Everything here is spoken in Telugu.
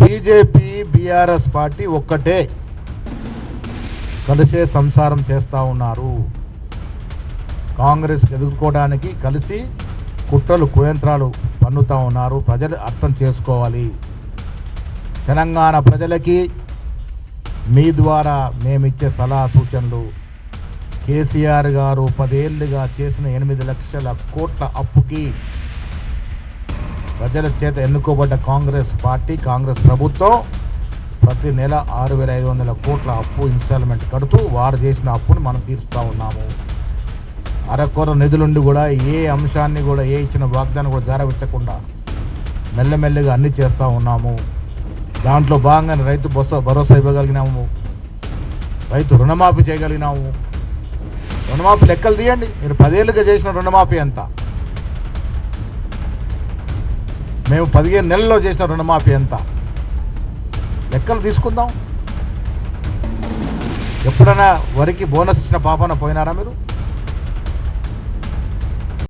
బీజేపీ బీఆర్ఎస్ పార్టీ ఒక్కటే, కలిసే సంసారం చేస్తూ ఉన్నారు. కాంగ్రెస్ ఎదుర్కోవడానికి కలిసి కుట్రలు కుయంత్రాలు పన్నుతూ ఉన్నారు. ప్రజలు అర్థం చేసుకోవాలి. తెలంగాణ ప్రజలకి మీ ద్వారా మేమిచ్చే సలహా సూచనలు, కేసీఆర్ గారు 10 ఏళ్లుగా చేసిన 8 లక్షల కోట్ల అప్పుకి ప్రజల చేత ఎన్నుకోబడ్డ కాంగ్రెస్ పార్టీ, కాంగ్రెస్ ప్రభుత్వం ప్రతి నెల 6,500 కోట్ల అప్పు ఇన్స్టాల్మెంట్ కడుతూ వారు చేసిన అప్పుని మనం తీరుస్తూ ఉన్నాము. అరకొర నిధులుండి కూడా ఏ అంశాన్ని కూడా, ఏ ఇచ్చిన వాగ్దానం కూడా జారవించకుండా మెల్లమెల్లగా అన్ని చేస్తూ ఉన్నాము. దాంట్లో భాగంగానే రైతు భరోసా ఇవ్వగలిగినాము, రైతు రుణమాఫీ చేయగలిగినాము. రుణమాఫీ లెక్కలు తీయండి. మీరు 10 ఏళ్ళుగా చేసిన రుణమాఫీ ఎంత, మేము 15 నెలల్లో చేసిన రుణమాఫీ ఎంత, లెక్కలు తీసుకుందాం. ఎప్పుడైనా వరికి బోనస్ ఇచ్చిన పాపన పోయినారా మీరు?